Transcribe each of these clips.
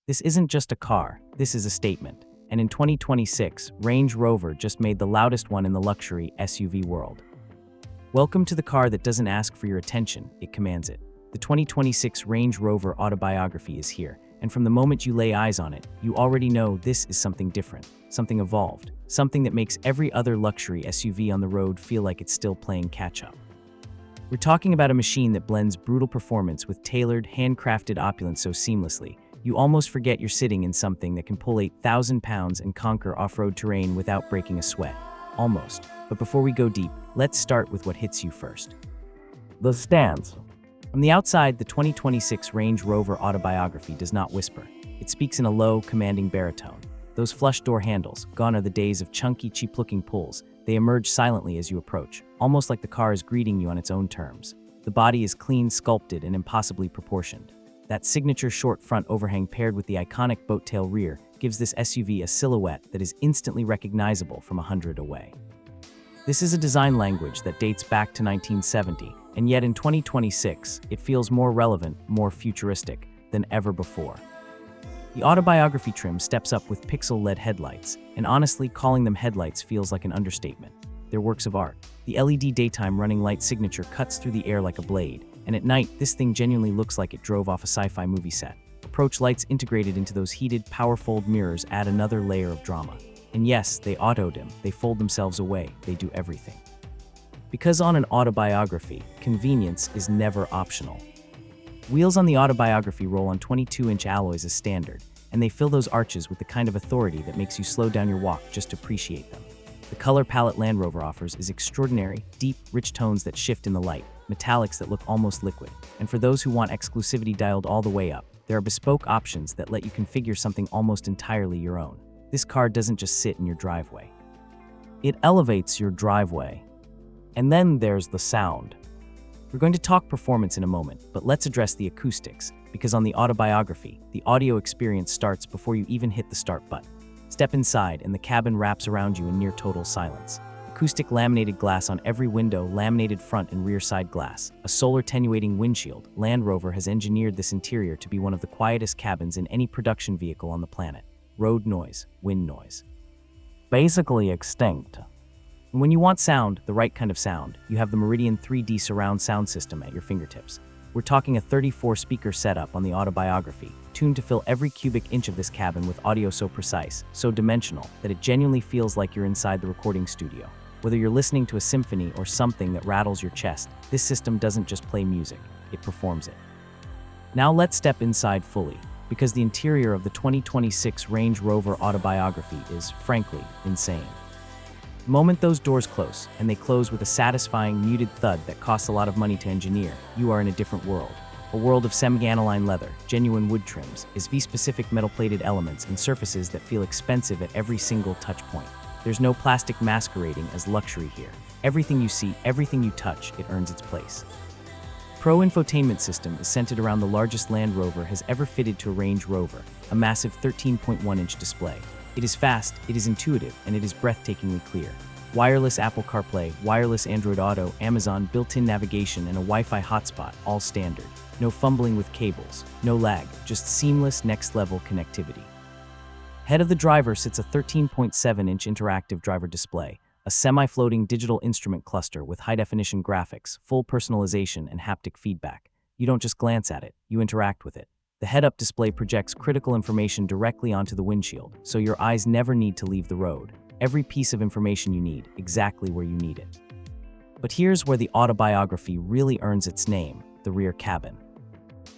This isn't just a car, this is a statement. And in 2026, Range Rover just made the loudest one in the luxury SUV world. Welcome to the car that doesn't ask for your attention, it commands it. The 2026 Range Rover Autobiography is here, and from the moment you lay eyes on it, you already know this is something different, something evolved, something that makes every other luxury SUV on the road feel like it's still playing catch-up. We're talking about a machine that blends brutal performance with tailored, handcrafted opulence so seamlessly, you almost forget you're sitting in something that can pull 8,000 pounds and conquer off-road terrain without breaking a sweat. Almost. But before we go deep, let's start with what hits you first. The stance. From the outside, the 2026 Range Rover Autobiography does not whisper. It speaks in a low, commanding baritone. Those flush door handles, gone are the days of chunky, cheap-looking pulls. They emerge silently as you approach, almost like the car is greeting you on its own terms. The body is clean, sculpted, and impossibly proportioned. That signature short front overhang paired with the iconic boat-tail rear gives this SUV a silhouette that is instantly recognizable from 100 away. This is a design language that dates back to 1970, and yet in 2026, it feels more relevant, more futuristic than ever before. The Autobiography trim steps up with pixel-LED headlights, and honestly, calling them headlights feels like an understatement. They're works of art. The LED daytime running light signature cuts through the air like a blade, and at night, this thing genuinely looks like it drove off a sci-fi movie set. Approach lights integrated into those heated, power-fold mirrors add another layer of drama. And yes, they auto-dim, they fold themselves away, they do everything. Because on an Autobiography, convenience is never optional. Wheels on the Autobiography roll on 22-inch alloys as standard, and they fill those arches with the kind of authority that makes you slow down your walk just to appreciate them. The color palette Land Rover offers is extraordinary, deep, rich tones that shift in the light, metallics that look almost liquid. And for those who want exclusivity dialed all the way up, there are bespoke options that let you configure something almost entirely your own. This car doesn't just sit in your driveway. It elevates your driveway. And then there's the sound. We're going to talk performance in a moment, but let's address the acoustics, because on the Autobiography, the audio experience starts before you even hit the start button. Step inside, and the cabin wraps around you in near total silence. Acoustic laminated glass on every window, laminated front and rear side glass, a solar attenuating windshield. Land Rover has engineered this interior to be one of the quietest cabins in any production vehicle on the planet. Road noise, wind noise. Basically extinct. And when you want sound, the right kind of sound, you have the Meridian 3D surround sound system at your fingertips. We're talking a 34-speaker setup on the Autobiography, tuned to fill every cubic inch of this cabin with audio so precise, so dimensional, that it genuinely feels like you're inside the recording studio. Whether you're listening to a symphony or something that rattles your chest, this system doesn't just play music, it performs it. Now let's step inside fully, because the interior of the 2026 Range Rover Autobiography is, frankly, insane. The moment those doors close, and they close with a satisfying, muted thud that costs a lot of money to engineer, you are in a different world. A world of semi-aniline leather, genuine wood trims, SV-specific metal-plated elements, and surfaces that feel expensive at every single touch point. There's no plastic masquerading as luxury here. Everything you see, everything you touch, it earns its place. Pro infotainment system is centered around the largest Land Rover has ever fitted to a Range Rover, a massive 13.1-inch display. It is fast, it is intuitive, and it is breathtakingly clear. Wireless Apple CarPlay, wireless Android Auto, Amazon built-in navigation, and a Wi-Fi hotspot, all standard. No fumbling with cables, no lag, just seamless next-level connectivity. Head of the driver sits a 13.7-inch interactive driver display, a semi-floating digital instrument cluster with high-definition graphics, full personalization, and haptic feedback. You don't just glance at it, you interact with it. The head-up display projects critical information directly onto the windshield, so your eyes never need to leave the road. Every piece of information you need, exactly where you need it. But here's where the Autobiography really earns its name, the rear cabin.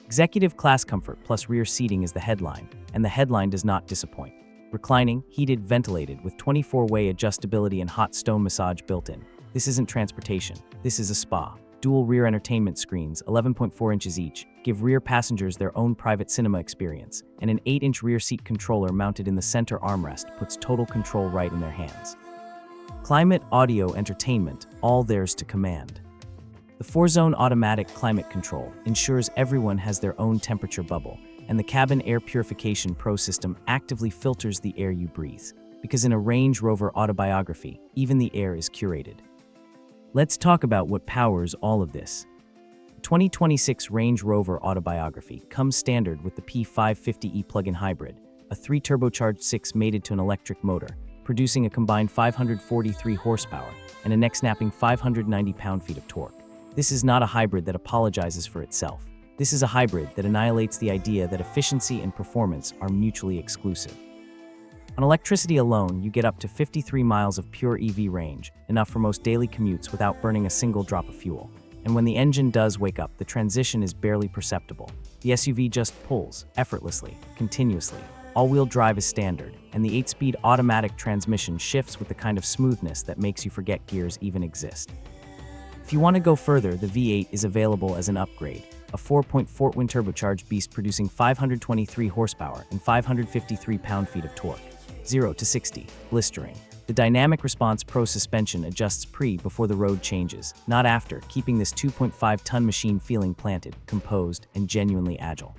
Executive class comfort plus rear seating is the headline, and the headline does not disappoint. Reclining, heated, ventilated, with 24-way adjustability and hot stone massage built in. This isn't transportation, this is a spa. Dual rear entertainment screens, 11.4 inches each, give rear passengers their own private cinema experience, and an 8-inch rear seat controller mounted in the center armrest puts total control right in their hands. Climate, audio, entertainment, all theirs to command. The 4-zone automatic climate control ensures everyone has their own temperature bubble, and the cabin air purification pro system actively filters the air you breathe. Because in a Range Rover Autobiography, even the air is curated. Let's talk about what powers all of this. 2026 Range Rover Autobiography comes standard with the P550e plug-in hybrid, a 3-turbocharged 6 mated to an electric motor, producing a combined 543 horsepower and a neck-snapping 590 pound-feet of torque. This is not a hybrid that apologizes for itself. This is a hybrid that annihilates the idea that efficiency and performance are mutually exclusive. On electricity alone, you get up to 53 miles of pure EV range, enough for most daily commutes without burning a single drop of fuel. And when the engine does wake up, the transition is barely perceptible. The SUV just pulls, effortlessly, continuously. All-wheel drive is standard, and the 8-speed automatic transmission shifts with the kind of smoothness that makes you forget gears even exist. If you want to go further, the V8 is available as an upgrade, a 4.4 twin-turbocharged beast producing 523 horsepower and 553 pound-feet of torque. 0 to 60, blistering. The Dynamic Response Pro suspension adjusts before the road changes, not after, keeping this 2.5-ton machine feeling planted, composed, and genuinely agile.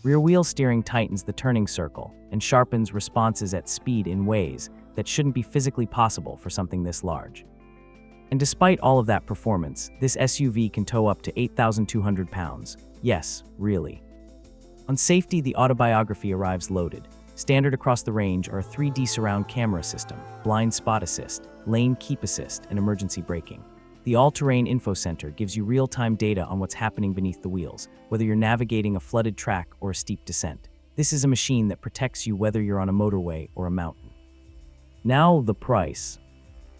Rear-wheel steering tightens the turning circle and sharpens responses at speed in ways that shouldn't be physically possible for something this large. And despite all of that performance, this SUV can tow up to 8,200 pounds. Yes, really. On safety, the Autobiography arrives loaded. Standard across the range are a 3D surround camera system, blind spot assist, lane keep assist, and emergency braking. The all-terrain info center gives you real-time data on what's happening beneath the wheels, whether you're navigating a flooded track or a steep descent. This is a machine that protects you whether you're on a motorway or a mountain. Now the price.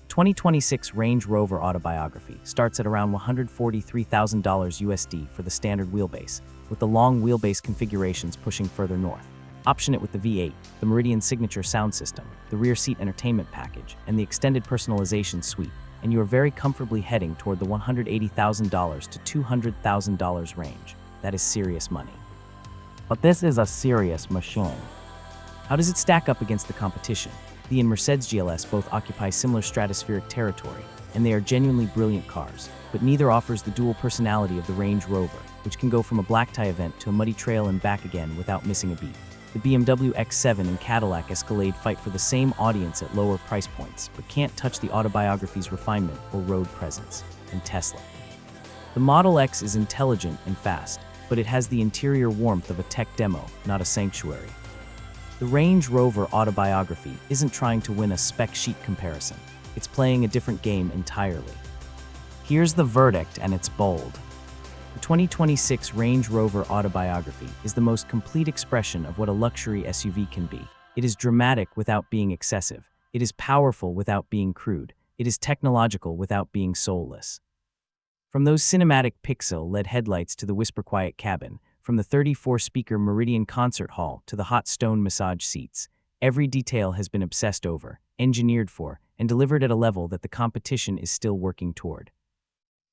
2026 Range Rover Autobiography starts at around $143,000 USD for the standard wheelbase, with the long wheelbase configurations pushing further north. Option it with the V8, the Meridian signature sound system, the rear seat entertainment package, and the extended personalization suite, and you are very comfortably heading toward the $180,000 to $200,000 range. That is serious money. But this is a serious machine. How does it stack up against the competition? The and Mercedes GLS both occupy similar stratospheric territory, and they are genuinely brilliant cars, but neither offers the dual personality of the Range Rover, which can go from a black tie event to a muddy trail and back again without missing a beat. The BMW X7 and Cadillac Escalade fight for the same audience at lower price points, but can't touch the Autobiography's refinement or road presence. And Tesla. The Model X is intelligent and fast, but it has the interior warmth of a tech demo, not a sanctuary. The Range Rover Autobiography isn't trying to win a spec sheet comparison. It's playing a different game entirely. Here's the verdict, and it's bold. The 2026 Range Rover Autobiography is the most complete expression of what a luxury SUV can be. It is dramatic without being excessive. It is powerful without being crude. It is technological without being soulless. From those cinematic pixel-LED headlights to the whisper-quiet cabin, from the 34-speaker Meridian concert hall to the hot stone massage seats, every detail has been obsessed over, engineered for, and delivered at a level that the competition is still working toward.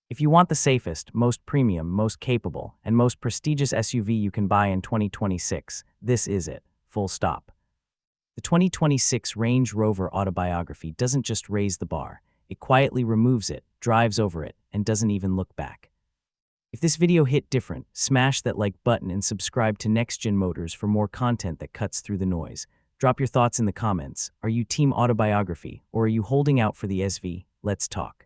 If you want the safest, most premium, most capable, and most prestigious SUV you can buy in 2026, this is it. Full stop. The 2026 Range Rover Autobiography doesn't just raise the bar. It quietly removes it, drives over it, and doesn't even look back. If this video hit different, smash that like button and subscribe to NextGen Motors for more content that cuts through the noise. Drop your thoughts in the comments. Are you team Autobiography, or are you holding out for the SV? Let's talk.